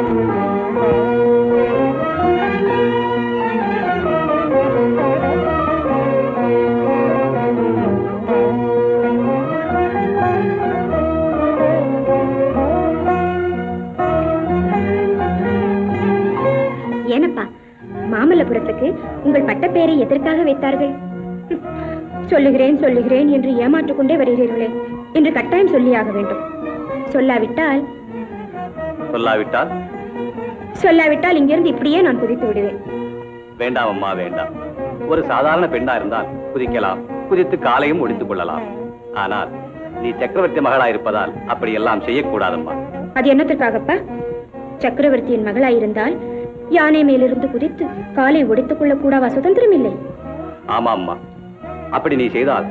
ஏனப்பா மாமல்லபுரத்துக்கு உங்கள் பட்டப்பெயரை எதற்காக வைத்தார்கள்? சொல்லுகிறேன் சொல்லுகிறேன் என்று ஏமாற்றிக் கொண்டே வருகிறீர்களே, என்று கட்டாயம் சொல்லியாக வேண்டும். சொல்லாவிட்டால் சொல்லாவிட்டால் இங்கிருந்து இப்படியே நான் குதித்து விடுவேன். வேண்டாம் அம்மா வேண்டாம். ஒரு சாதாரண பெண்ணா இருந்தால் குதிக்கலாம், குதித்து காலையும் ஒடித்துக் கொள்ளலாம். ஆனால் நீ சக்கரவர்த்தி மகளாயிருப்பதால் அப்படி எல்லாம் செய்யக்கூடாதம்மா. அது என்னத்திற்காகப்பா? சக்கரவர்த்தியின் மகளாயிருந்தால் யானை மேலிருந்து குதித்து காலை ஒடித்துக் கொள்ளக்கூடாவா சுதந்திரம் இல்லை? ஆமா அம்மா, அப்படி நீ செய்தால்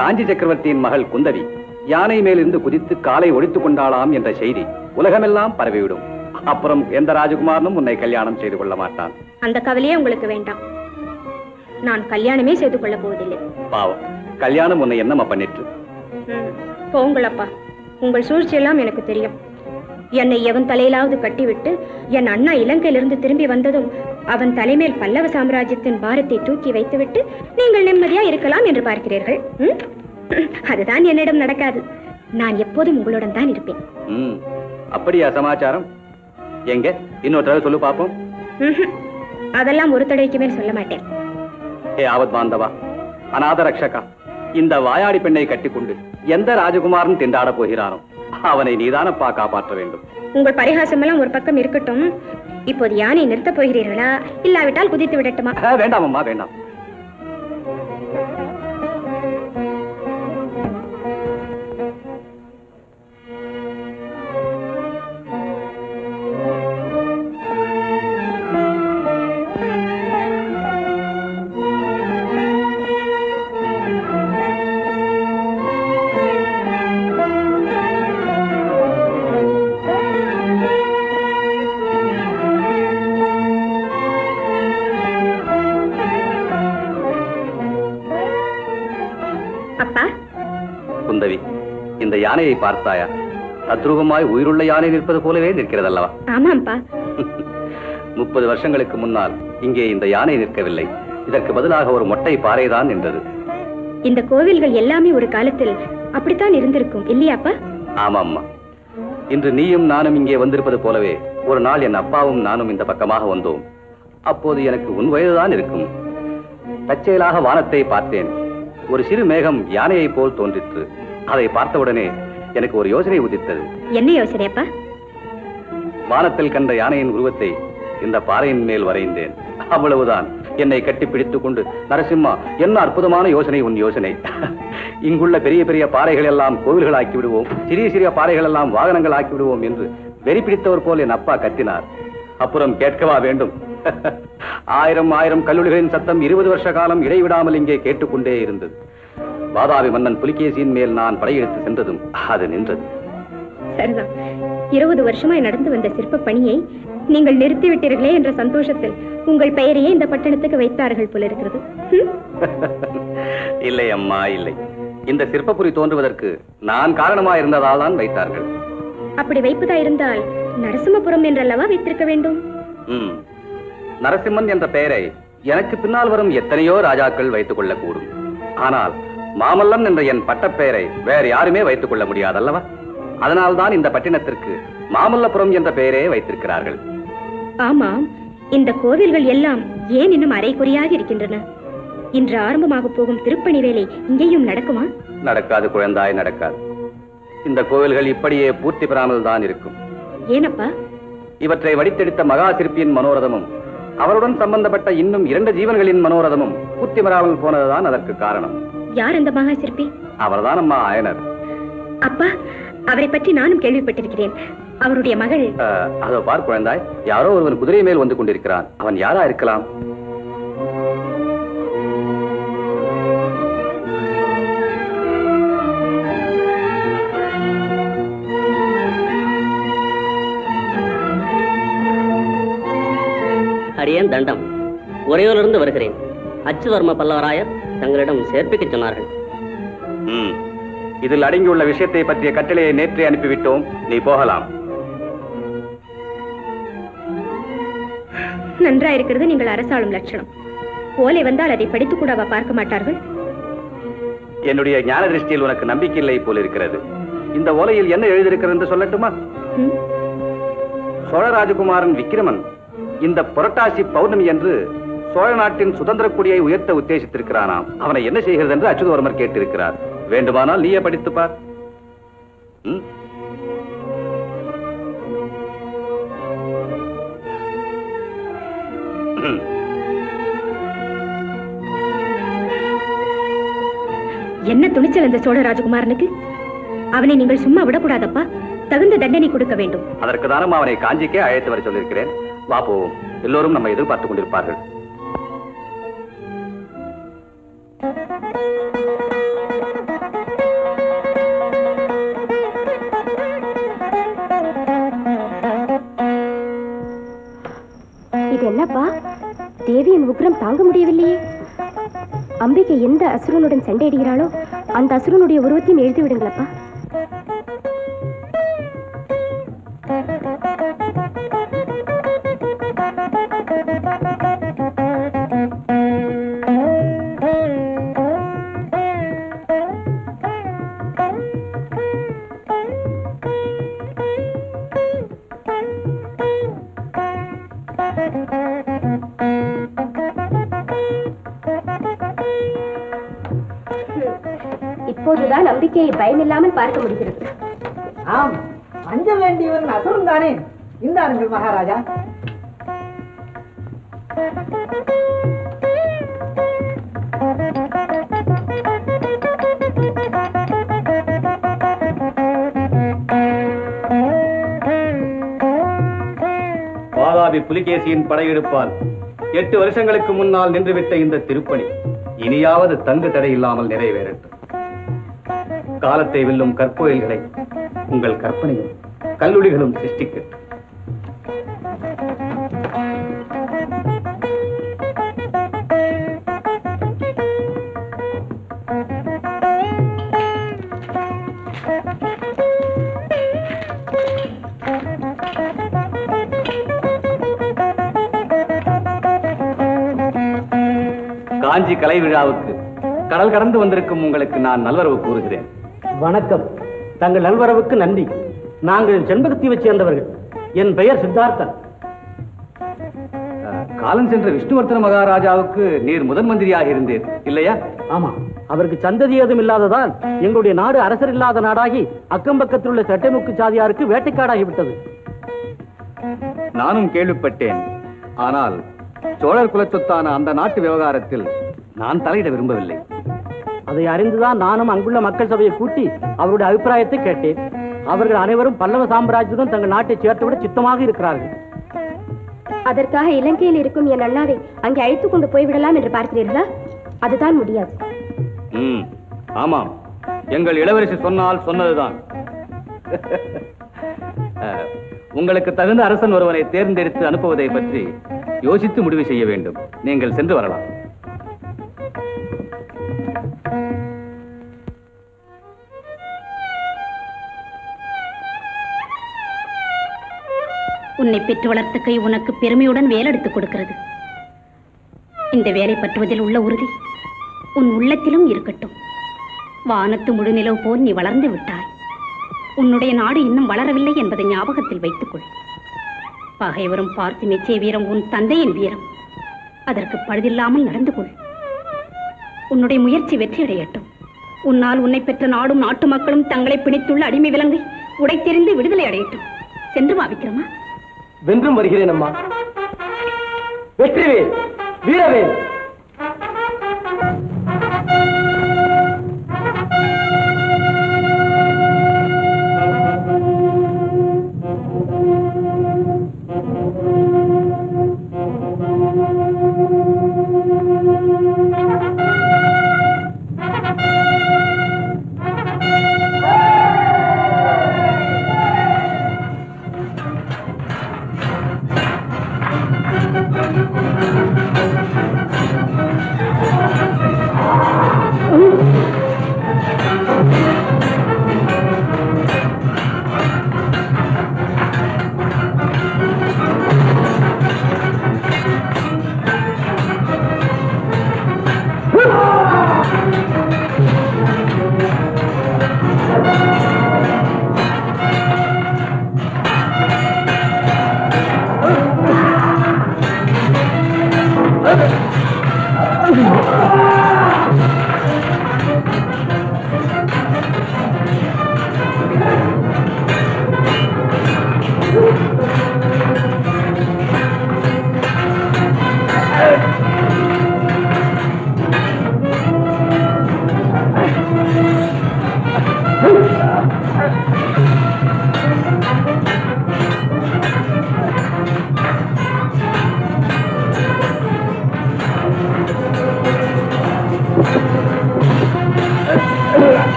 காஞ்சி சக்கரவர்த்தியின் மகள் குந்தவி யானை மேலிருந்து குதித்து காலை ஒடித்துக் கொண்டாளாம் என்ற செய்தி உலகமெல்லாம் பரவிவிடும். அப்புறம் எந்த ராஜகுமாரனும் உன்னை கல்யாணம் செய்து கொள்ள மாட்டான். அந்த கவலையே உங்களுக்கு வேண்டாம். நான் கல்யாணமே செய்து கொள்ள போவதில்லை. பாவம், கல்யாணம் உன்னை என்னம்மா பண்ணிட்டு? போங்களப்பா, உங்கள் சூழ்ச்சியெல்லாம் எனக்கு தெரியும். என்னை எவன் தலையிலாவது கட்டிவிட்டு என் அண்ணா இலங்கையிலிருந்து திரும்பி வந்ததும் அவன் தலைமேல் பல்லவ சாம்ராஜ்யத்தின் பாரத்தை தூக்கி வைத்துவிட்டு நீங்கள் நிம்மதியா இருக்கலாம் என்று பார்க்கிறீர்கள். அதுதான் என்னிடம் நடக்காது. நான் எப்போதும் உங்களுடன் தான் இருப்பேன். அப்படியா சமாச்சாரம்? எங்க இன்னொரு தடவை சொல்லு பாப்போம். அதெல்லாம் ஒரு தடவைக்கு மேல் சொல்ல மாட்டேன். ஏ ஆவத் பாந்தவா, அநாத ரக்ஷகா, இந்த வாயாடி பெண்ணை கட்டிக்கொண்டு எந்த ராஜகுமாரன் திண்டாட போகிறானோ அவனை நீதானப்பா காப்பாற்ற வேண்டும். உங்கள் பரிகாசம் எல்லாம் ஒரு பக்கம் இருக்கட்டும். இப்போது யானை நிறுத்த போகிறீர்களா, இல்லாவிட்டால் குதித்து விடட்டுமா? வேண்டாம் அம்மா வேண்டாம். குந்தவி, இந்த யானையை பார்த்தாயா? அத்ரூபமாய் உயிருள்ள யானை நிற்பது போலவே நிற்கிறதல்லவா? ஆமாம்பா. 30 வருஷங்களுக்கு முன்னால் இங்கே இந்த யானை நிற்கவில்லை. இதற்கு பதிலாக ஒரு மொட்டை பாறைதான் நின்றது. இந்த கோவில்கள் எல்லாமே ஒரு காலத்தில் அப்படித்தான் இருந்திருக்கும் இல்லையாப்பா? ஆமாம்மா. இன்று நீயும் நானும் இங்கே வந்திருப்பது போலவே ஒரு நாள் என் அப்பாவும் நானும் இந்த பக்கமாக வந்தோம். அப்போது எனக்கு உன் வயதுதான் இருக்கும். தற்செயலாக வானத்தை பார்த்தேன். ஒரு சிறு மேகம் யானையை போல் தோன்றிற்று. அதை பார்த்தவுடனே எனக்கு ஒரு யோசனை உதித்தது. என்ன யோசனைப்பா? வானத்தில் கண்ட யானையின் உருவத்தை இந்த பாறையின் மேல் வரைந்தேன். அவ்வளவுதான். என்னை கட்டி பிடித்துக் கொண்டு, நரசிம்மா, என்ன அற்புதமான யோசனை உன் யோசனை. இங்குள்ள பெரிய பெரிய பாறைகள் எல்லாம் கோவில்கள் ஆக்கி விடுவோம், சிறிய சிறிய பாறைகள் எல்லாம் வாகனங்கள் ஆக்கி விடுவோம் என்று வெறி பிடித்தவர் போல் என் அப்பா கத்தினார். அப்புறம் கேட்கவா வேண்டும்? 1000 கல்லூரிகளின் சத்தம் 20 வருஷ காலம் இடைவிடாமல் இங்கே கேட்டுக்கொண்டே இருந்தது. வாதாபி மன்னன் புலிகேசியின் மேல் நான் படையெடுத்து சென்றதும் அது நின்றது. சரிதான். 20 வருஷமாய் நடந்து வந்த சிற்ப பணியை நீங்கள் நிறுத்திவிட்டீர்களே என்ற சந்தோஷத்தில் உங்கள் பெயரையே இந்த பட்டணத்துக்கு வைத்தார்கள் போல இருக்கிறது. இல்லை அம்மா, இல்லை. இந்த சிற்பப்புரி தோன்றுவதற்கு நான் காரணமா இருந்ததால் தான் வைத்தார்கள். அப்படி வைப்பதா இருந்தால் நரசிம்மபுரம் என்றல்லவா வைத்திருக்க வேண்டும். நரசிம்மன் என்ற பெயரை எனக்கு பின்னால் வரும் எத்தனையோ ராஜாக்கள் வைத்துக் கொள்ளக்கூடும். ஆனால் மாமல்லன் என்ற என் பட்டப்பெயரை வேற யாருமே வைத்துக் கொள்ள முடியாதல்லவா? அதனால்தான் இந்த பட்டினத்திற்கு மாமல்லபுரம் என்ற பெயரே வைத்திருக்கிறார்கள். ஆமாம், இந்த கோவில்கள் எல்லாம் ஏன் இன்னும் அரைகுறையாக இருக்கின்றன? இன்று ஆரம்பமாக போகும் திருப்பணி வேலை இங்கேயும் நடக்குமா? நடக்காது குழந்தாய், நடக்காது. இந்த கோவில்கள் இப்படியே பூர்த்தி பெறாமல் தான் இருக்கும். ஏனப்பா? இவற்றை வடித்தெடுத்த மகா சிற்பியின் மனோரதமும் அவருடன் சம்பந்தப்பட்ட இன்னும் 2 ஜீவன்களின் மனோரதமும் பூர்த்தி பெறாமல் போனதுதான் அதற்கு காரணம். யார் அந்த மகா சிற்பி? அவர்தான் அம்மா ஆயனர். அப்பா, அவரை பற்றி நானும் கேள்விப்பட்டிருக்கிறேன். அவருடைய மகள். அதோ பார் குழந்தாய், யாரோ ஒருவன் குதிரை மேல் வந்து கொண்டிருக்கிறான். அவன் யாரா இருக்கலாம்? அடியேன் தண்டம், உறையூரிலிருந்து வருகிறேன். அச்சுவர்ம பல்லவராயர் தங்களிடம் சேர்ப்பிக்க சொன்னார்கள். இதில் அடங்கியுள்ள விஷயத்தை பற்றிய கட்டளையை நேற்றே அனுப்பிவிட்டோம். நீ போகலாம். நன்றா இருக்கிறது நீங்கள் அரசாளும் லட்சணம். ஓலை வந்தால் அதை படித்துக் கூடவா பார்க்க மாட்டார்கள்? என்னுடைய ஞான திருஷ்டியில் உனக்கு நம்பிக்கை இல்லை போல இருக்கிறது. இந்த ஓலையில் என்ன எழுதியிருக்கிறது என்று சொல்லட்டுமா? சோழ ராஜகுமாரன் விக்கிரமன் இந்த புரட்டாசி பௌர்ணமி என்று சோழ நாட்டின் சுதந்திர கொடியை உயர்த்த உத்தேசித்திருக்கிறானாம். அவனை என்ன செய்கிறது என்று அச்சுதவர்மர் கேட்டிருக்கிறார். வேண்டுமானால் நீயே படித்து பார். என்ன துணிச்சல் அந்த சோழ ராஜகுமாரனுக்கு? அவனை நீங்கள் சும்மா விடக்கூடாதப்பா. தகுந்த தண்டனை கொடுக்க வேண்டும். அதற்கு தானும் அவனை காஞ்சிக்கே அழைத்து வர சொல்லியிருக்கிறேன். வா போவோம். எல்லோரும் நம்ம எதிர்பார்த்துக் கொண்டிருப்பார்கள். இது என்னப்பா? தேவியின் உக்ரம் தாங்க முடியவில்லையே. அம்பிகை எந்த அசுரனுடன் சண்டையிடுகிறாளோ அந்த அசுரனுடைய உருவத்தையும் எழுதி விடுங்களப்பா. இப்போதுதான் நம்பிக்கையை பயமில்லாமல் பார்க்க முடிகிறது. ஆம், அஞ்ச வேண்டியவன் அசுரன் தானே. இந்தாருங்கள் மகாராஜா. வாதாபி புலிகேசியின் படையெடுப்பால் 8 வருஷங்களுக்கு முன்னால் நின்றுவிட்ட இந்த திருப்பணி இனியாவது தங்கு தடை இல்லாமல் நிறைவேறட்டும். காலத்தை வெல்லும் கற்கோயில்களை உங்கள் கற்பனையும் கல்லூரிகளும் சிருஷ்டிக்கட்டும். காஞ்சி கலை விழாவுக்கு கடல் கடந்து வந்திருக்கும் உங்களுக்கு நான் நல்வரவு கூறுகிறேன். வணக்கம். தங்கள் நல்வரவுக்கு நன்றி. நாங்கள் செண்பகத்தீவை சேர்ந்தவர்கள். என் பெயர் சித்தார்த்தன். காலம் சென்ற விஷ்ணுவர்தன மகாராஜாவுக்கு நீர் முதன் மந்திரியாக இருந்தேன் இல்லையா? ஆமா. அவருக்கு சந்ததி ஏதும் இல்லாததால் எங்களுடைய நாடு அரசர் இல்லாத நாடாகி அக்கம் பக்கத்தில் உள்ள சட்டைமுக்கு சாதியாருக்கு வேட்டைக்காடாகிவிட்டது. நானும் கேள்விப்பட்டேன். ஆனால் சோழர் குலச்சொத்தான அந்த நாட்டு விவகாரத்தில் நான் தலையிட விரும்பவில்லை. அதை அறிந்துதான் நானும் அங்குள்ள மக்கள் சபையை கூட்டி அவருடைய அபிப்பிராயத்தை கேட்டேன். அவர்கள் அனைவரும் பல்லவ சாம்ராஜ்யத்துடன் தங்கள் நாட்டை சேர்த்துவிட சித்தமாக இருக்கிறார்கள். அதற்காக இலங்கையில் இருக்கும் என் அண்ணாவை அங்கே அழைத்துக் கொண்டு போய்விடலாம் என்று பார்க்கிறீர்களா? அதுதான் முடியாது. ஆமாம், எங்கள் இளவரசி சொன்னால் சொன்னதுதான். உங்களுக்கு தகுந்த அரசன் ஒருவனை தேர்ந்தெடுத்து அனுப்புவதை பற்றி யோசித்து முடிவு செய்ய வேண்டும். நீங்கள் சென்று வரலாம். உன்னை பெற்று வளர்த்த கை உனக்கு பெருமையுடன் வேலெடுத்துக் கொடுக்கிறது. இந்த வேலை பற்றுவதில் உள்ள உறுதி உன் உள்ளத்திலும் இருக்கட்டும். வானத்து முழுநிலவு போல் நீ வளர்ந்து விட்டாய். உன்னுடைய நாடு இன்னும் வளரவில்லை என்பதை ஞாபகத்தில் வைத்துக்கொள். பகைவரும் பார்த்து நிச்சய வீரம் உன் தந்தையின் வீரம். அதற்கு பழுதில்லாமல் நடந்து கொள். உன்னுடைய முயற்சி வெற்றியடையட்டும். உன்னால் உன்னை பெற்ற நாடும் நாட்டு மக்களும் தங்களை பிணித்துள்ள அடிமை விலங்கை உடைத்தெறிந்து விடுதலை அடையட்டும். சென்று வா விக்ரமா. வென்றும் வருகிறேன் அம்மா. வெற்றிவேல், வீரவேல்.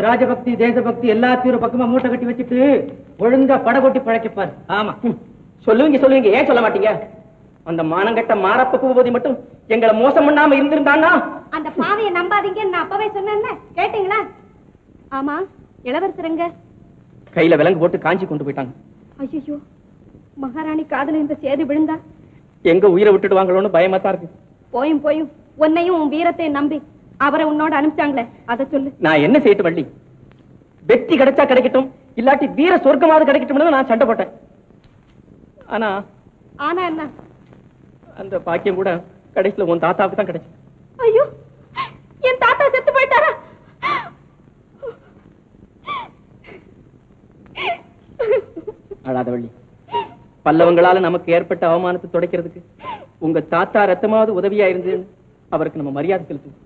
ராஜபக்தி தேசபக்தி எல்லாத்தையும் ஒரு பக்கமா மூட்டை கட்டி வச்சுட்டு ஒழுங்கா படகொட்டி பழைக்கப்பாரு. ஆமா சொல்லுவீங்க ஏன் சொல்ல மாட்டீங்க? அந்த மானங்கட்ட மாரப்ப பூபதி மட்டும் எங்களை மோசம் பண்ணாம இருந்திருந்தான்னா? அந்த பாவையை நம்பாதீங்கன்னு நான் அப்பவே சொன்னேன், கேட்டீங்களா? ஆமா, இளவரசருங்க கையில விலங்கு போட்டு காஞ்சி கொண்டு போயிட்டாங்க. ஐயோ, மகாராணி காதுல இந்த சேதி விழுந்தா எங்க உயிரை விட்டுட்டு வாங்களோன்னு பயமா தான் இருக்கு. போயும் உன்னையும் உன் வீரத்தையும் நம்பி அவரை உன்னோட அனுப்பிச்சாங்களே, அதை சொல்லு. நான் என்ன செய்யட்டு வள்ளி? வெற்றி கிடைச்சா கிடைக்கட்டும், இல்லாட்டி வீர சொர்க்கமாவது கிடைக்கட்டும் நான் சண்டை போட்டேன். ஆனா என்ன? அந்த பாக்கியம் கூட கடைசியில உன் தாத்தாவுக்கு தான் கிடைச்சு. ஐயோ, என் தாத்தா செத்து போயிட்டாரா? அழாத வள்ளி, பல்லவங்களால நமக்கு ஏற்பட்ட அவமானத்தை துடைக்கிறதுக்கு உங்க தாத்தா ரத்தமாவது உதவியா இருந்து அவருக்கு நம்ம மரியாதை செலுத்து.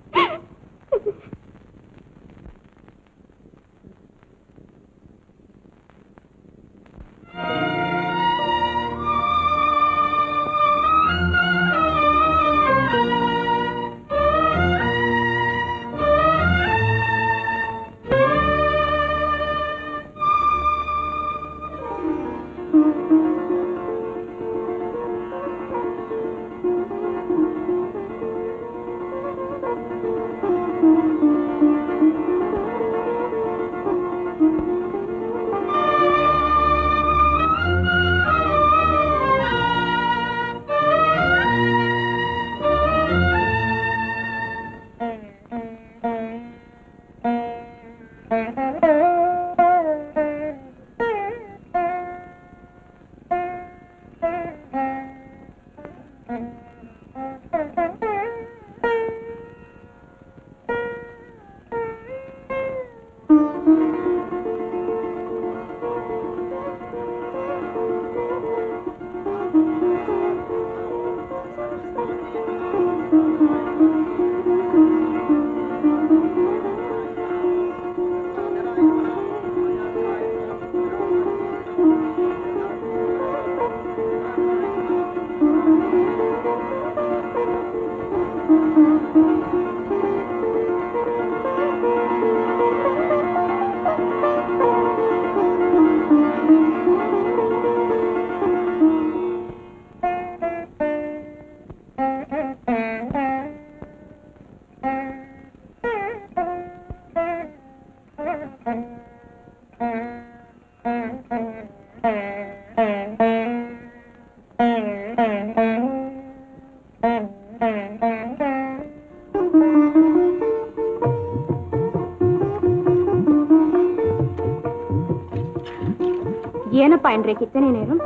ஏனப்பா இன்றைக்கு இத்தனை நேரம்?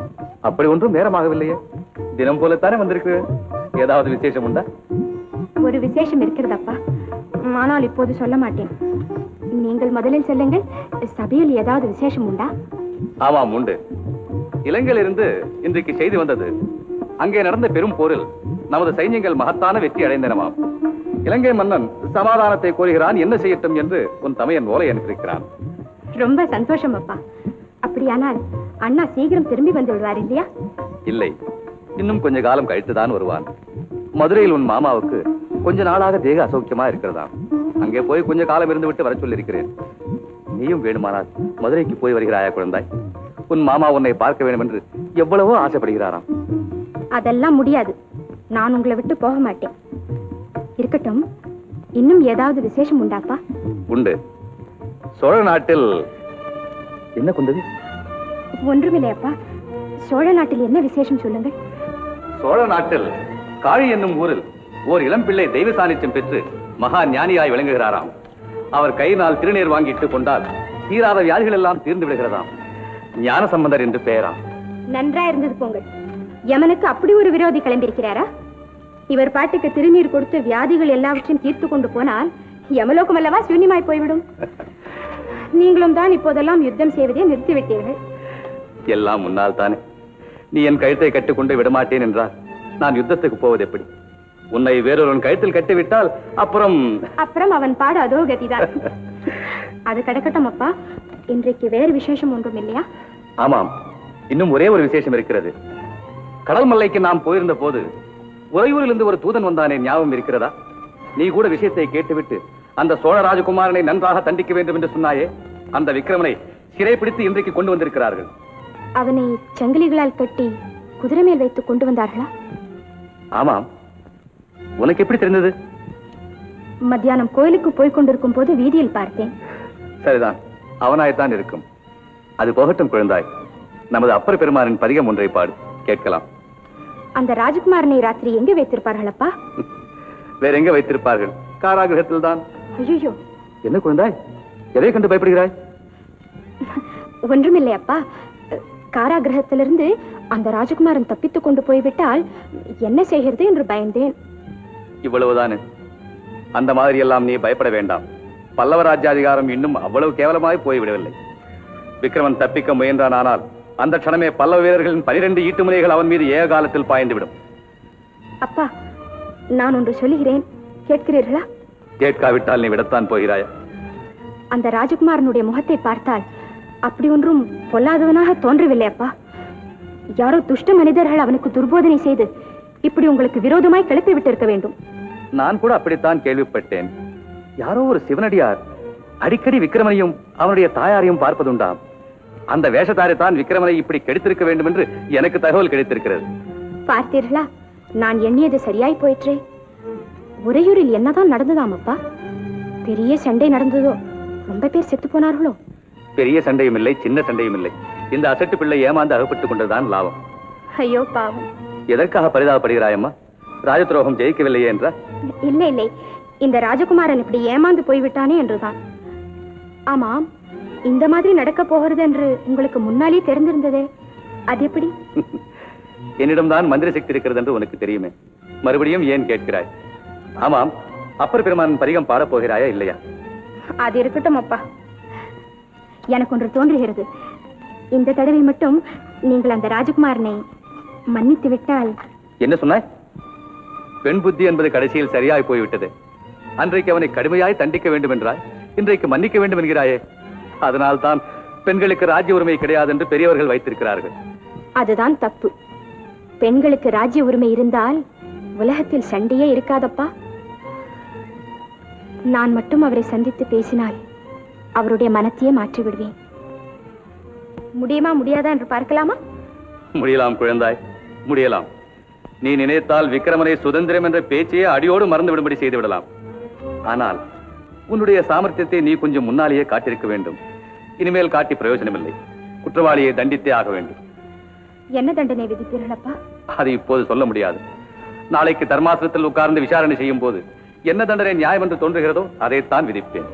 அப்படி ஒன்றும் நேரமாகவில்லையே, தினம் போலத்தானே வந்திருக்கு. ஏதாவது விசேஷம் உண்டா? ஒரு விசேஷம் இருக்கிறதப்பா, ஆனால் இப்போது சொல்ல மாட்டேன். நீங்கள் முதலில் சொல்லுங்கள், சபையில் ஏதாவது விசேஷம் உண்டா? ஆமாம், உண்டு. இலங்கையிலிருந்து இன்றைக்கு செய்தி வந்தது. அங்கே நடந்த பெரும் போரில் நமது சைன்யங்கள் மகத்தான வெற்றி அடைந்தனமாம். இலங்கை மன்னன் சமாதானத்தை கோருகிறான், என்ன செய்யட்டும் என்று உன் தமையன் ஓலை அனுப்பியிருக்கிறான். ரொம்ப சந்தோஷம் அப்பா. அப்படியானால் அண்ணா சீக்கிரம் திரும்பி வந்து விடுவார் இல்லையா? இல்லை, இன்னும் கொஞ்ச காலம் கழித்துதான் வருவான். மதுரையில் உன் மாமாவுக்கு கொஞ்ச நாளாக தேக அசௌக்கியமா இருக்கிறதாம். அங்கே போய் கொஞ்ச காலம் இருந்து விட்டு வர சொல்லியிருக்கிறேன். நீயும் வேணுமானால் மதுரைக்கு போய் வருகிறாயா குழந்தாய்? உன் மாமா உன்னை பார்க்க வேண்டும் என்று எவ்வளவோ ஆசைப்படுகிறாராம். அதெல்லாம் முடியாது, நான் உங்களை விட்டு போக மாட்டேன். இருக்கட்டும், இன்னும் ஏதாவது விசேஷம் உண்டாப்பா? உண்டு. சோழ நாட்டில் என்ன குந்தவி? ஒன்றுமில்லையப்பா, சோழ நாட்டில் என்ன விசேஷம் சொல்லுங்கள். சோழ நாட்டில் காழி என்னும் ஊரில் ஓர் இளம் பிள்ளை தெய்வ சாநித்தியம் பெற்று மகா ஞானியாய் விளங்குகிறாராம். அவர் கையினால் திருநீர் வாங்கிட்டு கொண்டால் தீராத வியாதிகள் எல்லாம் தீர்ந்து விடுகிறதாம். ஞான சம்பந்தர் என்று பெயராம். நன்றா இருந்தது போங்கள். யமனுக்கு அப்படி ஒரு விரோதி கிளம்பியிருக்கிறாரா? இவர் பாட்டுக்கு திருநீர் கொடுத்து வியாதிகள் எல்லாவற்றையும் தீர்த்து கொண்டு போனால் யமலோகம் அல்லவா சூன்யமாய் போய்விடும். நீங்களும் தான் இப்போதெல்லாம் யுத்தம் செய்வதை நிறுத்திவிட்டீர்கள். எல்லாம் முன்னால் தானே. நீ என் கழுத்தை கட்டிக்கொண்டு விடமாட்டேன் என்றால் நான் யுத்தத்துக்கு போவது எப்படி? உன்னை வேறொருவன் கழுத்தில் கட்டிவிட்டால் அப்புறம் அவன் பாடு அதோ கதிதான். அது கிடக்கட்டும் அப்பா, இன்றைக்கு வேறு விசேஷம் ஒன்றும் இல்லையா? ஆமாம், இன்னும் ஒரே ஒரு விசேஷம் இருக்கிறது. கடல் மல்லைக்கு நாம் போயிருந்த போது உறையூரிலிருந்து ஒரு தூதன் வந்தானே, ஞாபகம் இருக்கிறதா? நீ கூட விஷயத்தை கேட்டுவிட்டு அந்த சோழ ராஜகுமாரனை நன்றாக தண்டிக்க வேண்டும் என்று சொன்னாயே, அந்த விக்ரமனை சிறைப்பிடித்து இன்றைக்கு கொண்டு வந்திருக்கிறார்கள். அவனை சங்கிலிகளால் கட்டி குதிரை மேல் வைத்து கொண்டு வந்தார்களா? ஆமாம். உனக்கு எப்படி தெரிந்தது? மத்தியானம் கோயிலுக்கு போய் கொண்டிருக்கும் போது வீதியில் பார்த்தேன். சரிதான், அவனாய்த்தான் இருக்கும். அது போகட்டும் குழந்தாய். நமது அப்பர் பெருமானின் பதிகம் ஒன்றை பாடு, கேட்கலாம். அந்த ராஜகுமாரனை ராத்திரி எங்கே வைத்திருப்பார்கள் அப்பா? வேற எங்க வைத்திருப்பார்கள்? காராகிரகத்தில் தான். ஐயோ, என்ன குழந்தாய், எதை கண்டு பயப்படுகிறாய்? ஒன்றுமில்லை அப்பா. காராகிரகத்திலிருந்து அந்த ராஜகுமாரன் தப்பித்துக் கொண்டு போய்விட்டால் என்ன செய்கிறது என்று பயந்தேன். இவ்வளவுதானே? அந்த மாதிரி எல்லாம் நீ பயப்பட வேண்டாம். பல்லவ ராஜ்யாதிகாரம் இன்னும் அவ்வளவு கேவலமாய் போய்விடவில்லை. விக்ரமன் தப்பிக்க முயன்றானால் அந்த க்ஷணமே பல்லவ வீரர்களின் 12 ஈட்டுமுனைகள் அவன் மீது ஏக காலத்தில் பாய்ந்துவிடும். அப்பா, நான் ஒன்று சொல்லுகிறேன், கேட்கிறீர்களா? கேட்காவிட்டால் நீ விடத்தான் போகிறாயா? அந்த ராஜகுமாரனுடைய முகத்தை பார்த்தால் அப்படி ஒன்றும் பொல்லாதவனாக தோன்றவில்லை அப்பா. யாரோ துஷ்ட மனிதர்கள் அவனுக்கு துர்போதனை செய்து இப்படி உங்களுக்கு விரோதமாய் கிளப்பி விட்டிருக்க வேண்டும். நான் கூட அப்படித்தான் கேள்விப்பட்டேன். யாரோ ஒரு சிவனடியார் அடிக்கடி விக்ரமனையும் அவனுடைய தாயாரையும் பார்ப்பதுண்டாம். அந்த வேஷத்தாரைத்தான் விக்ரமனை இப்படி கெடுத்திருக்க வேண்டும் என்று எனக்கு தகவல் கிடைத்திருக்கிறது. பார்த்தீர்களா, நான் எண்ணியது சரியாய் போயிற்றே. உறையூரில் என்னதான் நடந்ததாம் அப்பா? பெரிய சண்டை நடந்ததோ? ரொம்ப பேர் செத்து போனார்களோ? பெரிய சண்டையும் இல்லை, சின்ன சண்டையும் இல்லை. இந்த அசட்டு பிள்ளை ஏமாந்து அகப்பட்டுக் கொண்டதுதான் லாபம். ஐயோ பாவம். எதற்காக பரிதாபப்படுகிறாயம்மா? ராஜதுரோகம் ஜெயிக்கவில்லையே என்றா? இல்லை இல்லை, இந்த ராஜகுமாரன் இப்படி ஏமாந்து போய்விட்டானே என்றுதான். ஆமாம், இந்த மாதிரி நடக்க போகிறது என்று உங்களுக்கு முன்னாலே தெரிந்திருந்ததே, அது எப்படி? என்னிடம்தான் மந்திர சக்தி இருக்கிறது என்று உனக்கு தெரியுமே, மறுபடியும் ஏன் கேட்கிறாய்? ஆமாம், அப்பர் பெருமான் பதிகம் பாடப் போகிறாயா இல்லையா? அது இருக்கட்டும் அப்பா. எனக்கு ஒன்று தோன்றுகிறது. இந்த தடவை மட்டும் நீங்கள் அந்த ராஜகுமாரனை மன்னித்து விட்டால். என்ன சொன்னாய்? பெண் புத்தி என்பது கடைசியில் சரியாய் போய்விட்டது. அன்றைக்கு அவனை கடுமையாய் தண்டிக்க வேண்டும் என்றாய், இன்றைக்கு மன்னிக்க வேண்டும் என்கிறாயே. அதனால்தான் பெண்களுக்கு ராஜ்ய உரிமை கிடையாது என்று பெரியவர்கள் வைத்திருக்கிறார்கள். அதுதான் தப்பு. பெண்களுக்கு ராஜ்ய உரிமை இருந்தால் உலகத்தில் சண்டையே இருக்காதப்பா. நான் மட்டும் அவரை சந்தித்து பேசினால் அவருடைய மனத்தையே மாற்றி விடுவேன். முடியுமா முடியாதா என்று பார்க்கலாமா? முடியலாம் குழந்தாய், முடியலாம். நீ நினைத்தால் விக்ரமனை சுதந்திரம் என்ற பேச்சையே அடியோடு மறந்து விடும்படி செய்து விடலாம். ஆனால் உன்னுடைய சாமர்த்தியத்தை நீ கொஞ்சம் முன்னாலேயே காட்டியிருக்க வேண்டும். இனிமேல் காட்டி பிரயோஜனமில்லை. குற்றவாளியை தண்டித்தே ஆக வேண்டும். என்ன தண்டனை விதிப்பீர்களப்பா? அது இப்போது சொல்ல முடியாது. நாளைக்கு தர்மாசனத்தில் உட்கார்ந்து விசாரணை செய்யும் போது என்ன தண்டனை நியாயம் என்று தோன்றுகிறதோ அதைத்தான் விதிப்பேன்.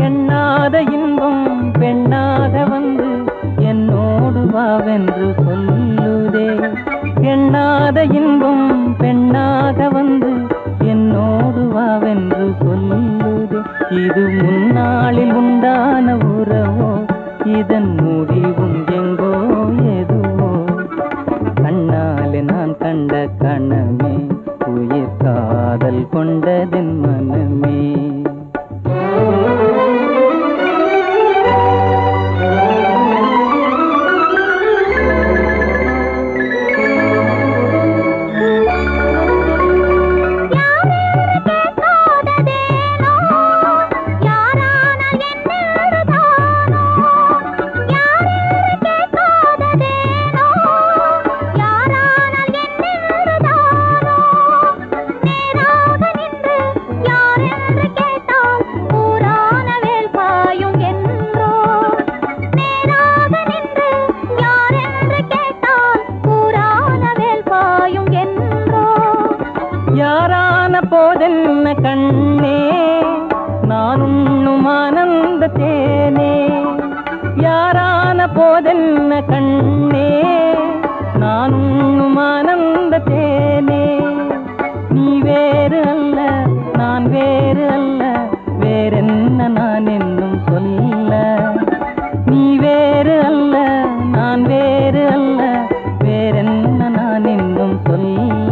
எண்ணாத இன்பம் பெண்ணாக வந்து கண்ணாலே நான் கண்ட கணமே உயிர் காதல் கொண்டதென் மனமே. போதென்ன கண்ணே நான் உண்ணும் ஆனந்த தேனே. யாரான போதென்ன கண்ணே நான் உண்ணும் ஆனந்த தேனே. நீ வேறு அல்ல நான் வேறு அல்ல வேறென்ன நான் என்னும் சொல்ல. நீ வேறு அல்ல நான் வேறு அல்ல வேறென்ன நான் என்னும் சொல்ல.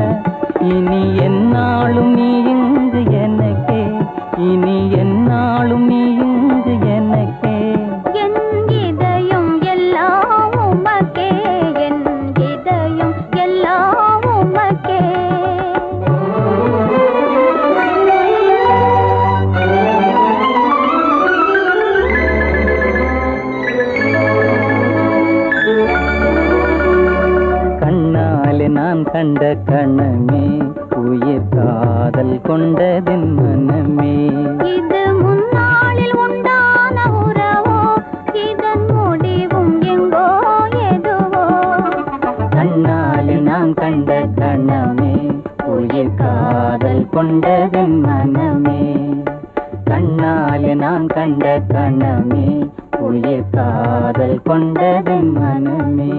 இனி என்னாலும் நீ இங்கு எனக்கே, இனி என்னாலும் நீ இங்கு எனக்கே. என் இதயம் எல்லாம் உமக்கே, என் இதயம் எல்லாம் உமக்கே. கண்ணாலே நான் கண்ட கணமே உயிர் காதல் கொண்டதென் மனமே. இது முன்னாளில் உண்டான உறவோ, இதன் முடிவும் எங்கோ எதுவோ. கண்ணாலே நான் கண்ட கணமே உயிர் காதல் கொண்டதென் மனமே. கண்ணாலே நான் கண்ட கணமே உயிர் காதல் கொண்டதென் மனமே.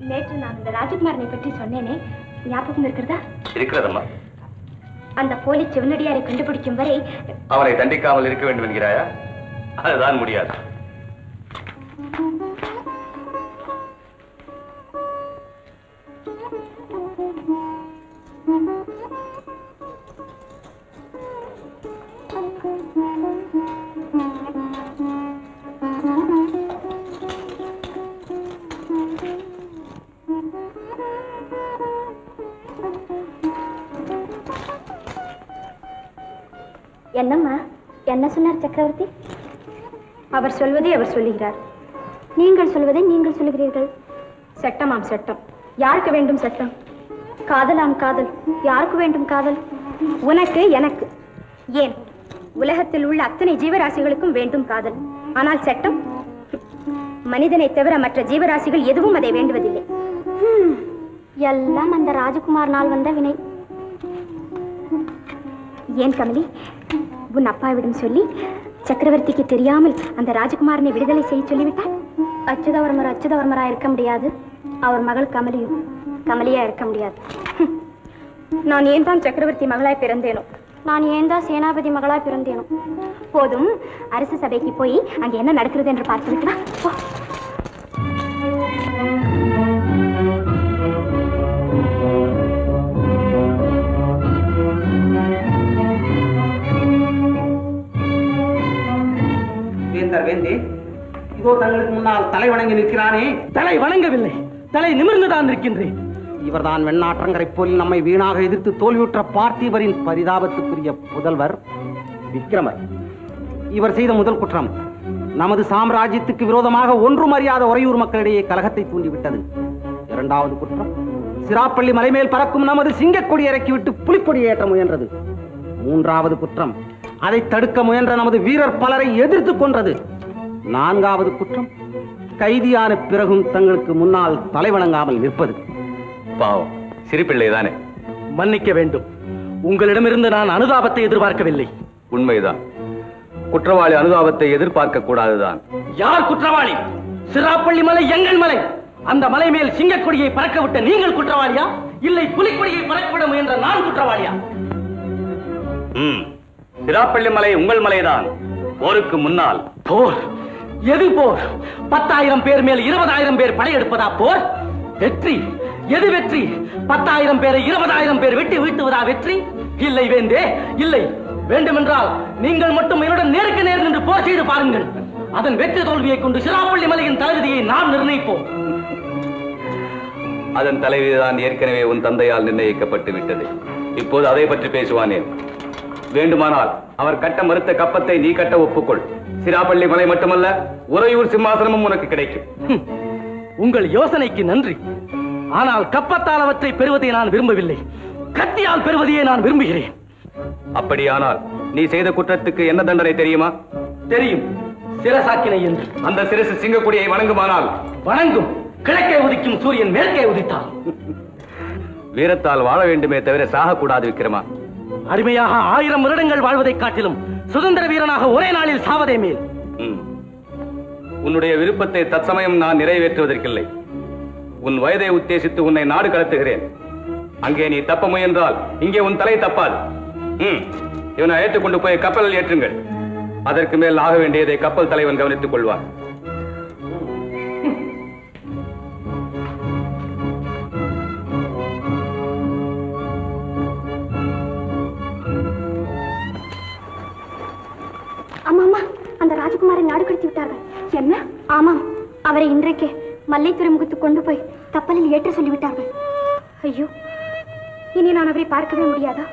நேற்று நான் இந்த ராஜகுமாரனை பற்றி சொன்னேனே, ஞாபகம் இருக்கிறதா? இருக்கிறதம்மா. அந்த போலி சிவனடியாரை கண்டுபிடிக்கும் வரை அவரை தண்டிக்காமல் இருக்க வேண்டும் என்கிறாயா? அதுதான் முடியாது. என்னம்மா, என்ன சொன்னார் சக்கரவர்த்தி? அவர் சொல்வதை அவர் சொல்லுகிறார், நீங்கள் சொல்வதை நீங்கள் சொல்லுகிறீர்கள். சட்டமாம் சட்டம். யாருக்கு வேண்டும் சட்டம்? காதலாம் காதல். யாருக்கு வேண்டும் காதல்? உனக்கு, எனக்கு, ஏன் உலகத்தில் உள்ள அத்தனை ஜீவராசிகளுக்கும் வேண்டும் காதல். ஆனால் சட்டம் மனிதனை தவிர மற்ற ஜீவராசிகள் எதுவும் அதை வேண்டுவதில்லை. எல்லாம் அந்த ராஜகுமாரனால் வந்த வினை. ஏன் கமலி, உன் அப்பாவிடம் சொல்லி சக்கரவர்த்திக்கு தெரியாமல் அந்த ராஜகுமாரனை விடுதலை செய்ய சொல்லிவிட்டார். அச்சுதவர்மர் அச்சுதவர்மரா இருக்க முடியாது, அவர் மகள் கமலியும் கமலியா இருக்க முடியாது. நான் ஏன் தான் சக்கரவர்த்தி மகளாய் பிறந்தேனோ, நான் ஏன் தான் சேனாபதி மகளாய் பிறந்தேனோ. போதும், அரசு சபைக்கு போய் அங்கே என்ன நடக்கிறது என்று பார்த்து விட்டுவா. வேந்தே, இதோ தங்களுக்கு முன்னால் தலை வணங்கி நிற்கிறானே. தலை வணங்கவில்லை, தலை நிமிர்ந்துதான் இருக்கின்றேன். இவர்தான் வெண்ணாற்றங்கரை போல் நம்மை வீணாக எதிர்த்து தோல்வியுற்ற பார்த்திபரின் பரிதாபத்துக்குரிய புதல்வர் விக்ரமர். இவர் செய்த முதல் குற்றம் நமது சாம்ராஜ்யத்துக்கு விரோதமாக ஒன்றும் அறியாத உறையூர் மக்களிடையே கலகத்தை தூண்டிவிட்டது. இரண்டாவது குற்றம் சிராப்பள்ளி மலை மேல் பறக்கும் நமது சிங்கக்கொடி இறக்கிவிட்டு புலிக்கொடி ஏற்ற முயன்றது. 3வது குற்றம், அதை தடுக்க முயன்ற நமது வீரர் பலரை எதிர்த்து கொன்றது. 4வது குற்றம், கைதியான பிறகும் தங்களுக்கு முன்னால் தலைவணங்காமல் நிற்பது. பாவம், சிரிப்பிள்ளைதானே. மன்னிக்க வேண்டும், உங்களிடமிருந்து நான் அனுதாபத்தை எதிர்பார்க்கவில்லை. உண்மைதான், குற்றவாளி அனுதாபத்தை எதிர்பார்க்க கூடாதுதான். யார் குற்றவாளி? சிராப்பள்ளி மலை எங்கள் மலை. அந்த மலை மேல் சிங்கக்கொடியை பறக்க விட்ட நீங்கள் குற்றவாளியா, இல்லை புலிக்கொடியை பறக்கவிட முயன்ற நான் குற்றவாளியா? சிராப்பள்ளி மலை உங்கள் மலைதான். போருக்கு முன்னால் போர்? எது போர்? 10,000 பேர் மேல் 20,000 பேர் படையெடுப்பதா போர்? வெற்றி? எது வெற்றி? 10,000 பேரை 20,000 பேர் வெட்டி வீழ்த்துவதா வெற்றி? இல்லை வேந்தே, இல்லை. வேண்டுமென்றால் நீங்கள் மட்டும் என்னுடன் நேருக்கு நேர் நின்று போர் செய்து பாருங்கள். அதன் வெற்றி தோல்வியை கொண்டு சிராப்பள்ளி மலையின் தலைவிதியை நாம் நிர்ணயிப்போம். அதன் தலைவிதான் ஏற்கனவே உன் தந்தையால் நிர்ணயிக்கப்பட்டு விட்டது. இப்போது அதை பற்றி பேசுவானே. வேண்டுமானால் அவர் கட்ட மறுத்த கப்பத்தை நீ கட்ட ஒப்புக்கொள். சிராப்பள்ளி மலை மட்டுமல்ல, உறையூர் சிம்மாசனமும் உனக்கு கிடைக்கும். உங்கள் யோசனைக்கு நன்றி. ஆனால் கப்பத்தால் அவற்றை பெறுவதை நான் விரும்பவில்லை, கத்தியால் பெறுவதையே நான் விரும்புகிறேன். அப்படியானால் நீ செய்த குற்றத்துக்கு என்ன தண்டனை தெரியுமா? தெரியும், சிரசாக்கினை என்று. அந்த சிரசு சிங்கக்குடியை வணங்குமானால்? வணங்கும். கிழக்கே உதிக்கும் சூரியன் மேற்கே உதித்தால். வீரத்தால் வாழ வேண்டுமே தவிர சாகக்கூடாது விக்ரமா. அருமையாக 1000 வருடங்கள் வாழ்வதை காட்டிலும் சுதந்திர வீரனாக ஒரே நாளில் சாவதே மேல். உன்னுடைய விருப்பத்தை தற்சமயம் நான் நிறைவேற்றுவதற்கில்லை. உன் வயதை உத்தேசித்து உன்னை நாடு கடத்துகிறேன். அங்கே நீ தப்ப முயன்றால் இங்கே உன் தலை தப்பாது. இவனை ஏற்றுக்கொண்டு போய் கப்பலில் ஏற்றுங்கள். அதற்கு மேல் ஆக வேண்டியதை கப்பல் தலைவன் கவனித்துக் கொள்வார். அம்மா, அந்த ராஜகுமாரை நாடு கடத்தி விட்டார்கள். என்ன? ஆமாம், அவரை இன்றைக்கே மல்லை துறைமுகத்துக்கு கொண்டு போய் கப்பலில் ஏற்ற சொல்லிவிட்டார்கள். ஐயோ, இனி நான் அவரை பார்க்கவே முடியாதா?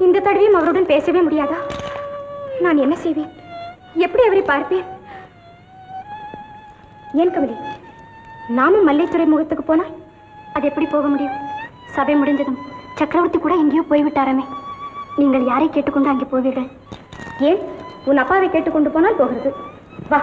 இந்த தடவையும் அவருடன் பேசவே முடியாதா? நான் என்ன செய்வேன்? எப்படி அவரை பார்ப்பேன்? ஏன் கமலி, நாமும் மல்லை துறைமுகத்துக்கு போனால் அது எப்படி போக முடியும்? சபை முடிந்ததும் சக்கரவர்த்தி கூட எங்கேயோ போய்விட்டாரமே. நீங்கள் யாரை கேட்டுக்கொண்டு அங்கே போவீர்கள்? ஏன், உன் அப்பாவை கேட்டுக்கொண்டு போனால் போகிறது. வா.